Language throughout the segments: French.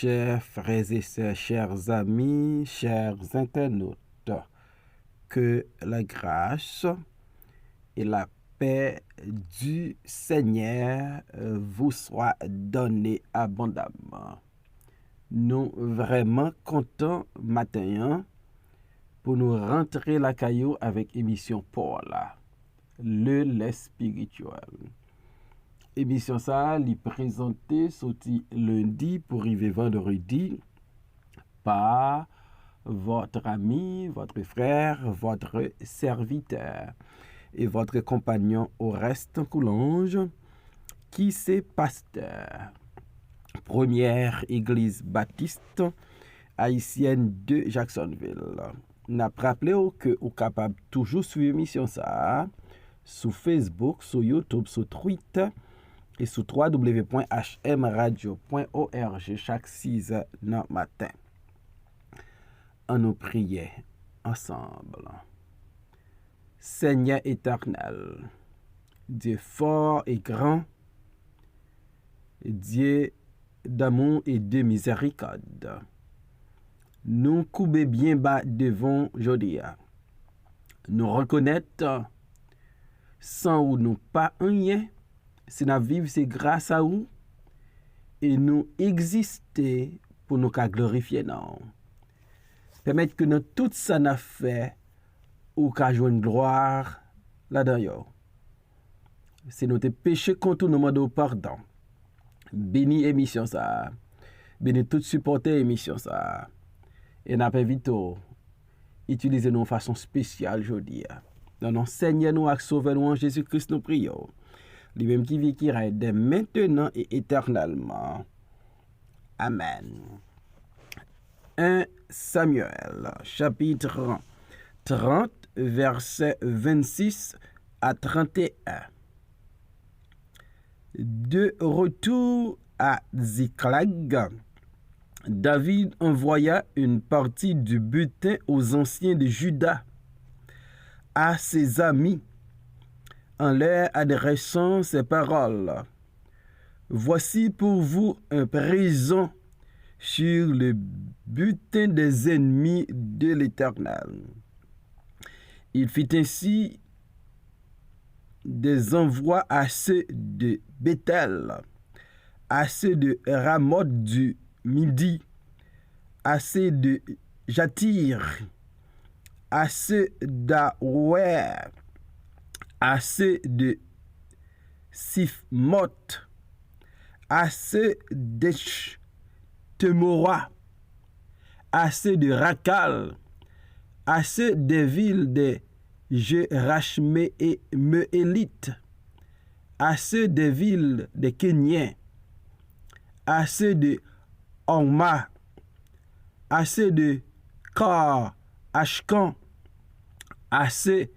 chers frères et sœurs, chers amis, chers internautes, que la grâce et la paix du Seigneur vous soient données abondamment. Nous vraiment contents matin pour nous rentrer la caillou avec émission Paul, le lait spirituel. Émission ça, li présenté sorti lundi pour arriver vendredi par votre ami, votre frère, votre serviteur et votre compagnon Oreste Coulange, qui c'est pasteur. Première église baptiste haïtienne de Jacksonville. N'a rappelé que vous capable toujours suivre l'émission ça sur Facebook, sur YouTube, sur Twitter et sur www.hmradio.org chaque 6 heures du matin. On nous priait ensemble. Seigneur éternel, Dieu fort et grand, Dieu d'amour et de miséricorde, nous couper bien bas devant Jodia. Nous reconnaître sans ou nous pas rien, si nous vivons c'est grâce à vous et nous exister pour nous glorifier non. Permettre que nous tout ça n'a fait ou qu'à jouer une gloire là-dedans. C'est notre péché contre nous demandons pardon. Béni émission ça. Béni tout supporter émission ça. Et n'a pas vite utiliser nous de façon spéciale aujourd'hui. Dans nos Seigneur nous et Sauveur nous en Jésus-Christ nous prions. Lui-même qui vit qui règne dès maintenant et éternellement. Amen. 1 Samuel, chapitre 30, versets 26 à 31. De retour à Ziklag, David envoya une partie du butin aux anciens de Juda, à ses amis, en leur adressant ces paroles. Voici pour vous un présent sur le butin des ennemis de l'Éternel. Il fit ainsi des envois à ceux de Bethel, à ceux de Ramoth du Midi, à ceux de Jatir, à ceux d'Aouer, à ceux de Sifmoth, à ceux d'Eshtemora, à ceux de Rakal, à ceux des villes de Jerachmé et Meélite, à ceux des villes de Kéniens, à ceux de Orma, à ceux de Kar, Ashkan, à ceux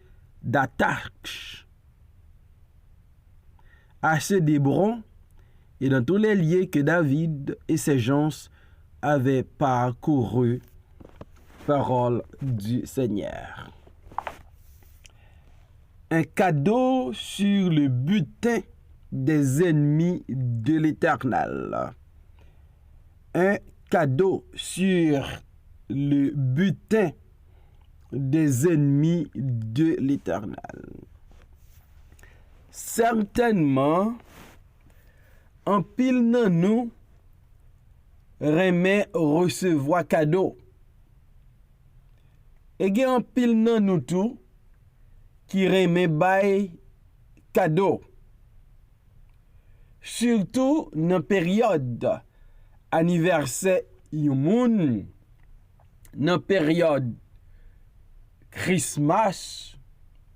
d'Atakh, à ceux d'Hébron, et dans tous les lieux que David et ses gens avaient parcouru, parole du Seigneur. Un cadeau sur le butin des ennemis de l'Éternel. Un cadeau sur le butin des ennemis de l'Éternel. Certainement, en pile nan nous remet recevoir cadeau. Et gen en pile nan nous tout qui remet bay cadeau. Surtout dans période anniversaire yon moun, dans période Christmas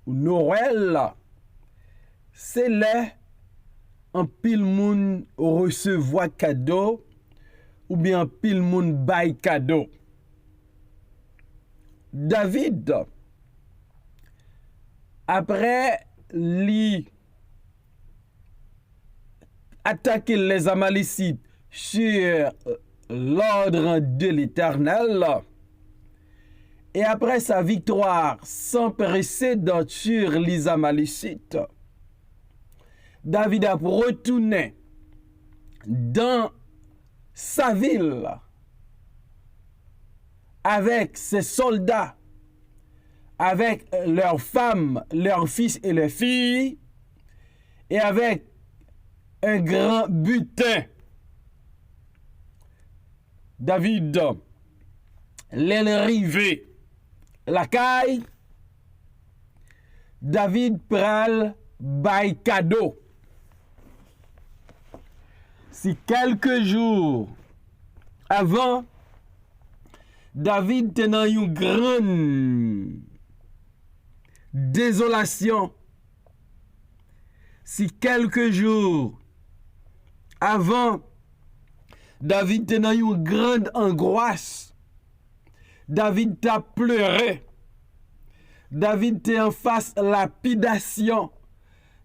ou Noël, c'est là en pile moun recevoir cadeau ou bien en pile moun bay cadeau. David, après li attaquer les Amalécites sur l'ordre de l'Éternel, et après sa victoire sans précédent sur les Amalécites, David a retourné dans sa ville avec ses soldats, avec leurs femmes, leurs fils et leurs filles, et avec un grand butin. David, l'élrivé, la caille, David pral bay cadeau. Si quelques jours avant, David tenant une grande désolation, si quelques jours avant, David tenant une grande angoisse, David t'a pleuré, David t'est en face lapidation,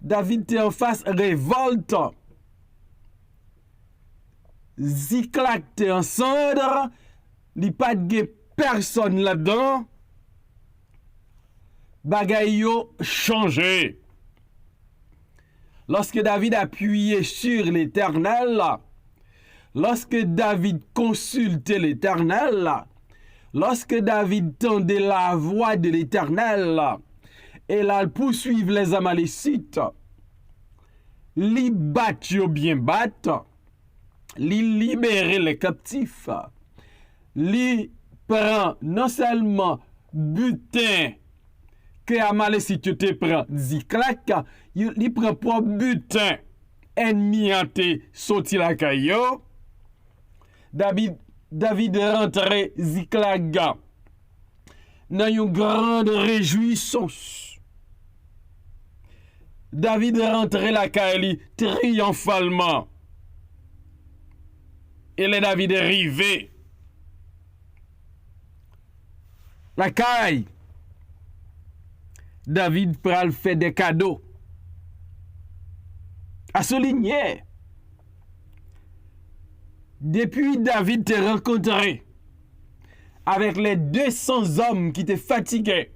David t'est en face révolte, Ziklag t'est en cendre, li pas de personne là-dedans, bagay yo changé. Lorsque David appuyait sur l'Éternel, lorsque David consultait l'Éternel, lorsque David tendait la voix de l'Éternel, et là poursuivre les Amalécites, li bat yo bien bat, li libérer les captifs, li prend non seulement butin que Amalécite te prend Ziklag, li prend pour butin ennemi ante sorti la caillou. David rentre Ziklag dans une grande réjouissance. David rentre la caille triomphalement. Et le David est arrivé. La caille. David pral fait des cadeaux. À souligner. Depuis David te rencontré avec les 200 hommes qui étaient fatigués,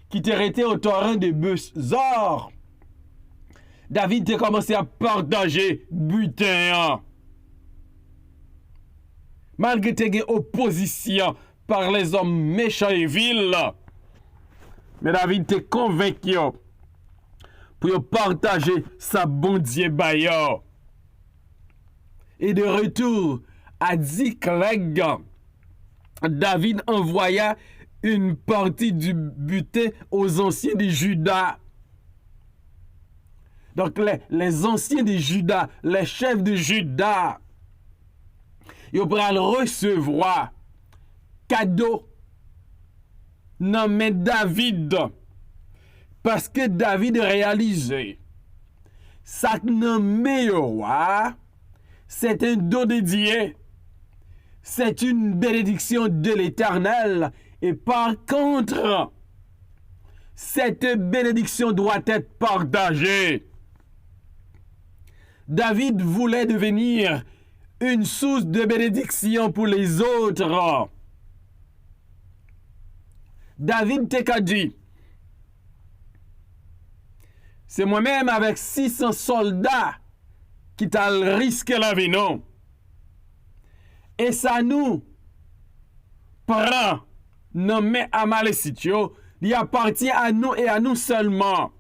qui étaient restés au torrent de Besor, David a commencé à partager butin. Malgré tes opposition par les hommes méchants et vils, mais David t'est convaincu pour partager sa bon Dieu bailleur. Et de retour à Ziklag, David envoya une partie du butin aux anciens de Juda. Donc les anciens de Juda, les chefs de Juda, ils pourront recevoir cadeau nommé David. Parce que David réalisé ça nommé roi, c'est un don de Dieu. C'est une bénédiction de l'Éternel. Et par contre, cette bénédiction doit être partagée. David voulait devenir une source de bénédiction pour les autres. David t'a dit, c'est moi-même avec 600 soldats qui t'a risqué la vie, non? Et ça nous prend nommé Amalécite, il appartient à nous et à nous seulement.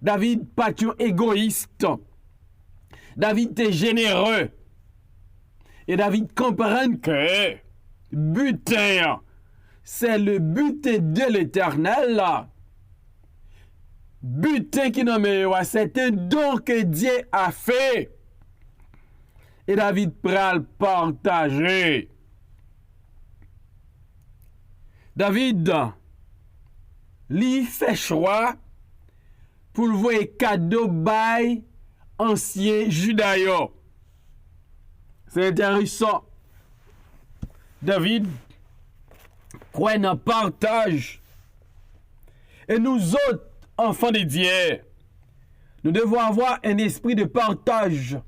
David pas égoïste. David est généreux. Et David comprend que butin, c'est le butin de l'Éternel. Butin qui nomme, c'est un don que Dieu a fait. Et David pral partager. David, lui fait choix pour le voir cadeau bail ancien Judaïo. C'est intéressant. David, quoi un partage. Et nous autres, enfants de Dieu, nous devons avoir un esprit de partage.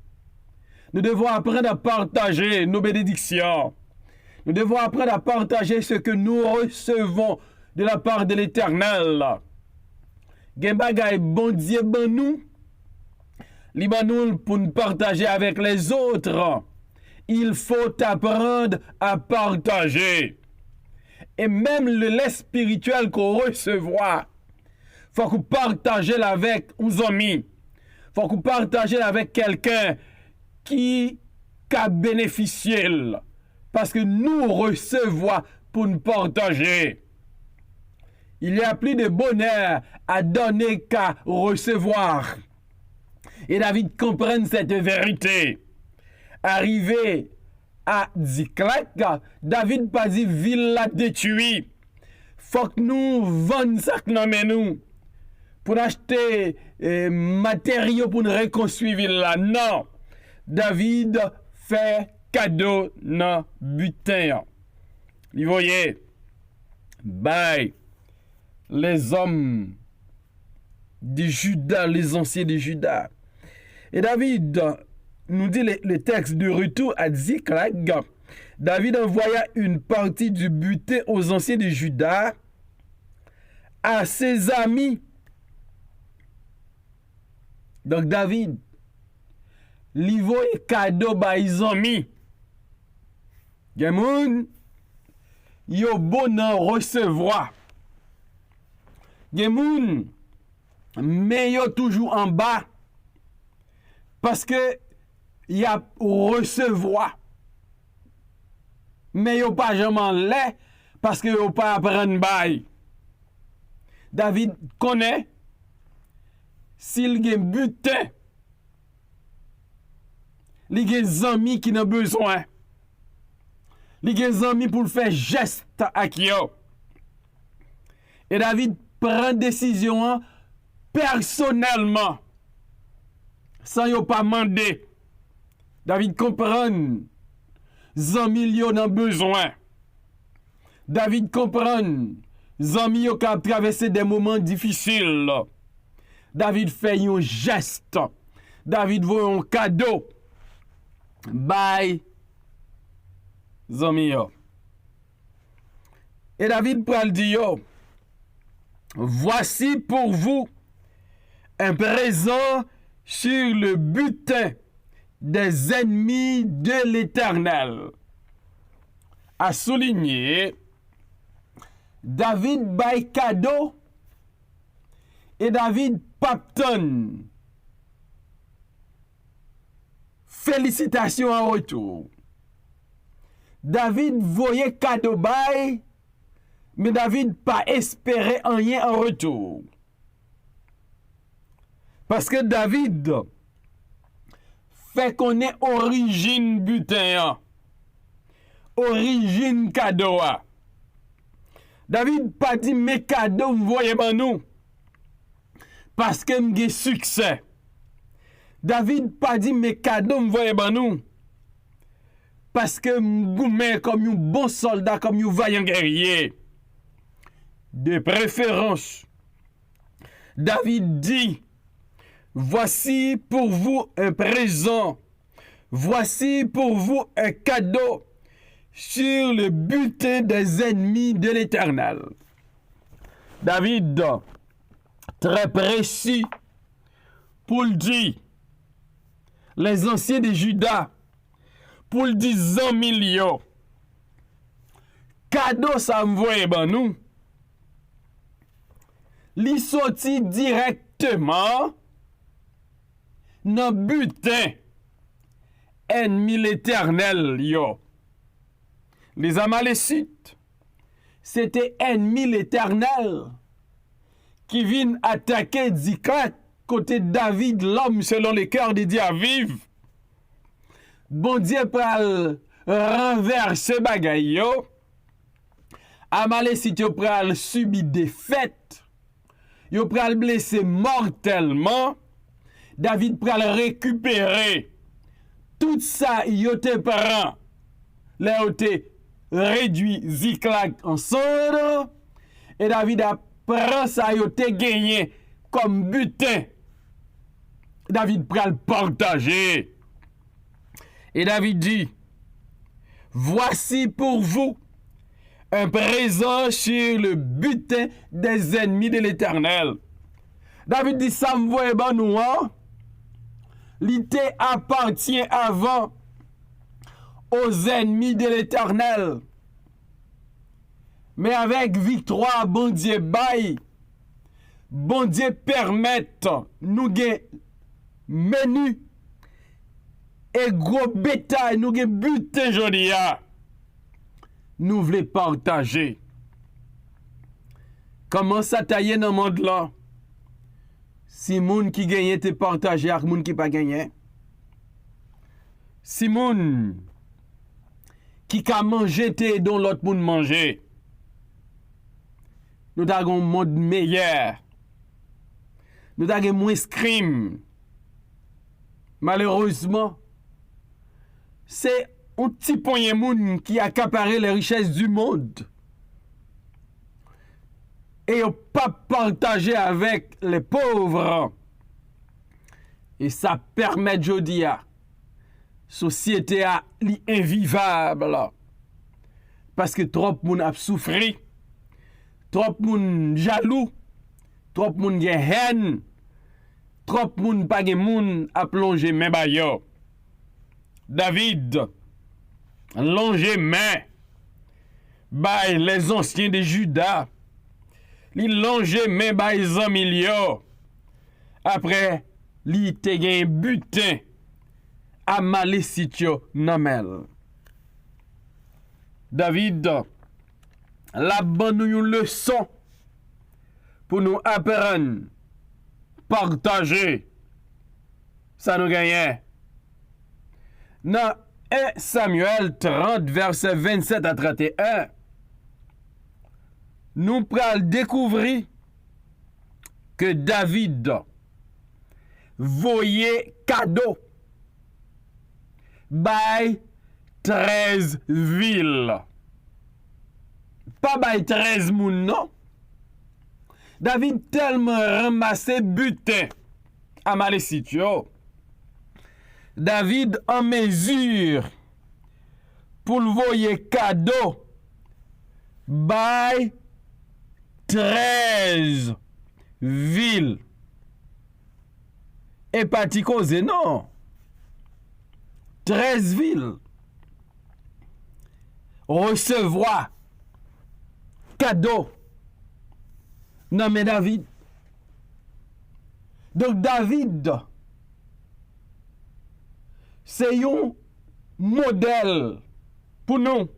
Nous devons apprendre à partager nos bénédictions. Nous devons apprendre à partager ce que nous recevons de la part de l'Éternel. Gen bagay bon Dieu ban nous, li ban nous pour nous partager avec les autres. il faut apprendre à partager. Et même le lait spirituel qu'on recevoir, faut qu'on partage avec nos amis. Faut qu'on partage avec quelqu'un qui a bénéficié. Parce que nous recevons pour nous partager. Il y a plus de bonheur à donner qu'à recevoir. Et David comprend cette vérité. Arrivé à Ziklag, David pas dit ville la détruite. Faut que nous vendons ça que nous pour acheter matériaux pour nous reconstruire ville là. Non. David fait cadeau dans butin. Vous voyez, bye. Les hommes de Juda, les anciens de Juda. Et David nous dit le texte de retour à Ziklag. David envoya une partie du butin aux anciens de Juda, à ses amis. Donc David, livo et cadeau ba ils amis. Gen yo bon en recevoir. Gen moun mais yo toujours en bas parce que y a recevoir. Mais yo pas jamais lait parce que yo pas apprendre bail. David connaît s'il gen butin, li gen zami qui n'a besoin. Li gen zami pour faire geste ak yo. Et David prend décision personnellement sans yo pas mandé. David comprend zami yo nan besoin. David comprend zami yo ka traverser des moments difficiles. David fait un geste. David voit un cadeau. Bye zami yo. Et David pral di yo, voici pour vous un présent sur le butin des ennemis de l'Éternel. À souligner, David bay cadeau et David papton. Félicitations en retour. David voyait cadeau bay, mais David pas espérait rien en retour. Parce que David fait qu'on est origine butin, origine cadeau. David pas dit mes cadeaux vous voyez ben nous parce que m'gé succès. David pas dit mes cadeaux vous voyez ben nous parce que m'goumé comme un bon soldat, comme un vaillant guerrier. De préférence, David dit, voici pour vous un présent, voici pour vous un cadeau sur le butin des ennemis de l'Éternel. David, très précis, pour le dire, les anciens de Juda, pour le dire 100 millions, cadeau ça m'voye ben nous, li sorti directement dans butin ennemi l'Éternel yo. Les Amalécites, c'était ennemi l'Éternel qui viennent attaquer Ziklag côté David, l'homme selon le cœur de Dieu vive. Bon Dieu pral renverser bagay yo. Amalécites yo pral subi défaite. Yo pral blessé mortellement. David pral récupérer tout ça yo te prend. Là yo te réduit Ziklag en cendres. Et David a prend ça yo te gagné comme butin. David pral partager. Et David dit, voici pour vous un présent sur le butin des ennemis de l'Éternel. David dit, ça me voit ben nous, hein? L'ité appartient avant aux ennemis de l'Éternel. Mais avec victoire, bon Dieu bail, bon Dieu permette nous gagner menu et gros bétail, nous gagner butin jodi a. Nous voulons partager. Comment ça tailler dans le monde là? Si moun qui gagne te partager avec moun qui pas gagné. Si moun qui ka manger te don l'autre moun manger. Nous avons un monde meilleur. Nous avons moins de crime. Malheureusement, c'est un petit poignet moun qui a accaparé les richesses du monde. Et on pas partager avec les pauvres. Et ça permet jodi a société a li invivable. Parce que trop moun a souffri. Trop moun jaloux, trop moun gen haine, trop moun pa gen moun a plongé main ba yo. David longé main bay les anciens de Juda. Li longé main bay zami yo. Après li te gen butin a malesitio namel. David la bonne nous une leçon pour nous apprendre, partager, ça nous gagne. Dans 1 Samuel 30, verset 27 à 31, nous pral découvrir que David voyait cadeau by 13 villes. Pas by 13 moun, non. David tellement ramassé butin à malesitio. David en mesure pour le voyer cadeau by 13 villes. Et pas ti cause, non. 13 villes. Recevoir cadeau. Non mais David. Donc David, c'est un modèle pour nous.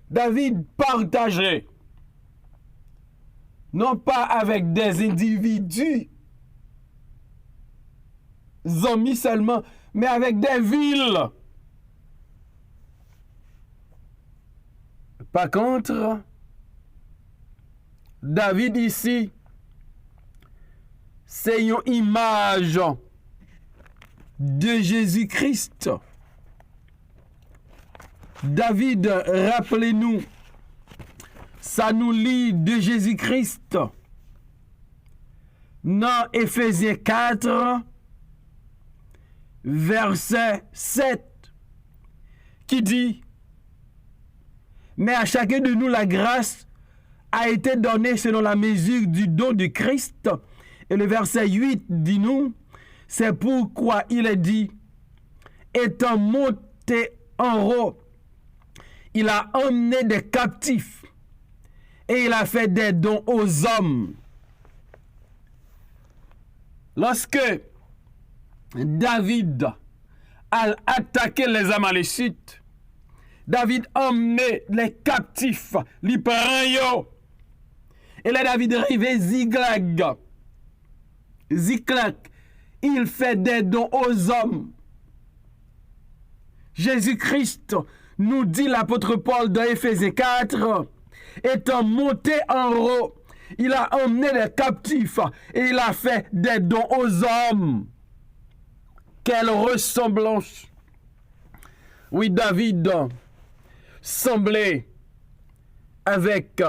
David partageait, non pas avec des individus, amis seulement, mais avec des villes. Par contre, David ici, c'est une image de Jésus-Christ. David, rappelez-nous, ça nous lit de Jésus-Christ. Dans Éphésiens 4, verset 7, qui dit: mais à chacun de nous, la grâce a été donnée selon la mesure du don de Christ. Et le verset 8 dit nous, c'est pourquoi il est dit, étant monté en haut, il a emmené des captifs et il a fait des dons aux hommes. Lorsque David a attaqué les Amalécites, David emmenait les captifs, les parents. Et là, David arrivé Ziklag. Ziklag, il fait des dons aux hommes. Jésus-Christ nous dit l'apôtre Paul dans Éphésiens 4, étant monté en haut, il a emmené les captifs et il a fait des dons aux hommes. Quelle ressemblance! Oui, David semblait avec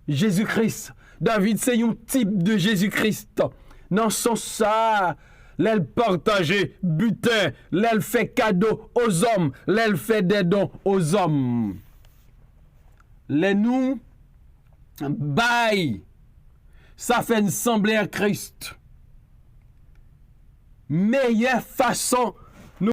Jésus-Christ. David, c'est un type de Jésus-Christ. Dans son ça, l'elle partageait butin, l'elle fait cadeau aux hommes, l'elle fait des dons aux hommes. Les nous bail, ça fait une semblée à Christ. Meilleure façon